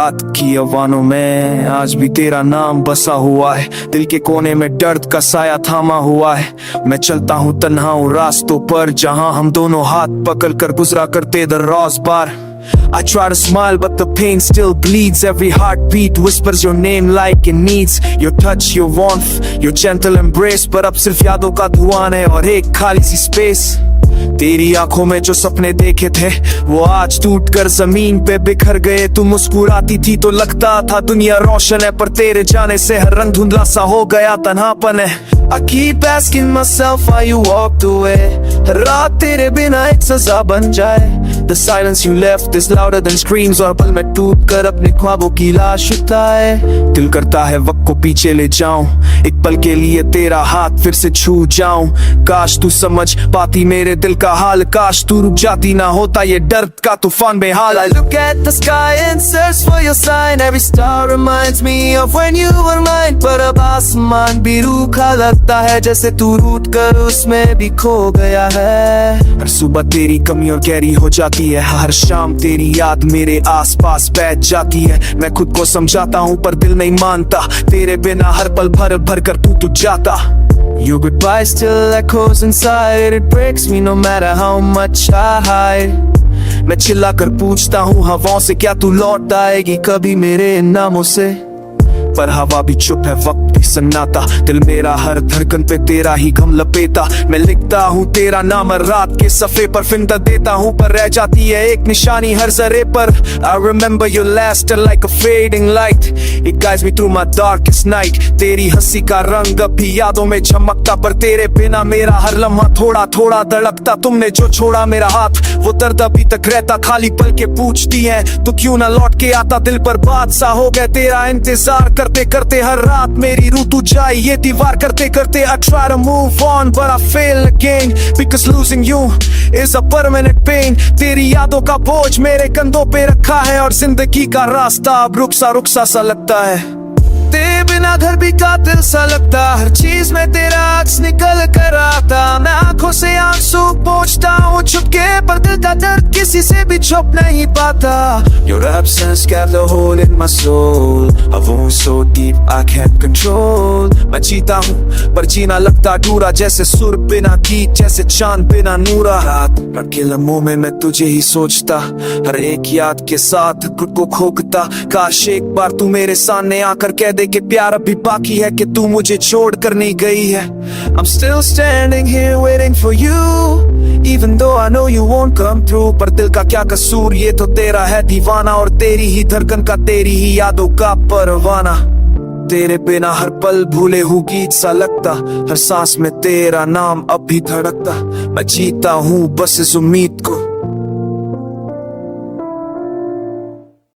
रात की अवानों में आज भी तेरा नाम बसा हुआ है। दिल के कोने में दर्द का साया थामा हुआ है। मैं चलता हूँ तन्हा उन रास्तों पर जहाँ हम दोनों हाथ पकड़ कर गुजरा करते दर्रोज़ पार। I try to smile but the pain still bleeds. Every heartbeat whispers your name like it needs your touch, your warmth, your gentle embrace. पर अब सिर्फ यादों का धुआं है और एक खाली सी स्पेस। तेरी आंखों में जो सपने देखे थे वो आज टूट कर जमीन पे बिखर गए। तू मुस्कुराती थी तो लगता था दुनिया रोशन है, पर तेरे जाने से हर रंग धुंधला सा हो गया, तन्हापन है। I keep asking myself why you walked away। हर रात तेरे बिना एक सजा बन जाए। The silence you left is louder than screams। और पल में टूट कर अपने ख्वाबों की लाश उठाए। दिल करता है वक्त को पीछे ले जाऊं, एक पल के लिए तेरा हाथ फिर से छू जाऊं। काश तू समझ पाती मेरे दिल का हाल, काश तू रुक जाती ना होता ये दर्द का तूफान बेहाल। I look at the sky and search for your sign। Every star reminds me of when you were mine। पर अब आसमान भी रूखा लगता है, जैसे तू रूठ कर उसमें भी खो गया है। हर सुबह तेरी कमी और गहरी हो जाती है, हर शाम तेरी याद मेरे आसपास बैठ जाती है। मैं खुद को समझाता हूँ पर दिल नहीं मानता, तेरे बिना हर पल भर भर कर तू जाता। Your goodbye still echoes inside। It breaks me no matter how much I hide। मैं चिल्ला कर पूछता हूँ हवाओं से, क्या तू लौट आएगी कभी मेरे इन नामों से? पर हवा भी चुप है, वक्त भी सन्नाटा। दिल मेरा हर धड़कन पे तेरा ही गम लपेटा। मैं लिखता हूँ तेरा नाम रात के सफ़े पर, फिंदा देता हूँ पर रह जाती है एक निशानी हर जरे पर। I remember your laughter like a fading light। It guides me through my darkest night। तेरी हंसी का रंग अब भी यादों में चमकता, पर तेरे बिना मेरा हर लम्हा थोड़ा थोड़ा धड़कता। तुमने जो छोड़ा मेरा हाथ वो दर्द अभी तक रहता, खाली पल के पूछती है तो क्यों ना लौट के आता। दिल पर बात सा हो गया तेरा इंतजार करते करते, हर रात मेरी रूह तू जाए ये दीवार करते करते। I try to move on but I fail again because losing you is a permanent pain। तेरी यादों का बोझ मेरे कंधों पे रखा है और जिंदगी का रास्ता अब रुक सा लगता है। तेरे बिना घर भी कातिल सा लगता, हर चीज में तेरा अक्स निकल कर आता। मैं आंखों से आंसू पोंछता हूँ छुपके, पर दिल का दर्द किसी से भी छुप नहीं पाता। Your absence kept a hole in my soul। A wound so deep I can't control। मैं जीता हूँ पर जीना लगता अधूरा, जैसे सुर बिना गीत, जैसे चांद बिना नूरा। रात के लम्हों में मैं तुझे ही सोचता, हर एक याद के साथ खुद को खोकता। काश एक बार तू मेरे सामने आकर कह दे कि प्यार अभी बाकी है, कि तू मुझे छोड़ कर नहीं गई है। I'm still standing here waiting for you even though I know you won't come through। पर दिल का क्या कसूर, ये तो तेरा है दीवाना, और तेरी ही धड़कन का तेरी ही यादों का परवाना। तेरे बिना हर पल भूले हुए गीत सा लगता, हर सांस में तेरा नाम अब भी धड़कता। मैं जीता हूँ बस इस उम्मीद को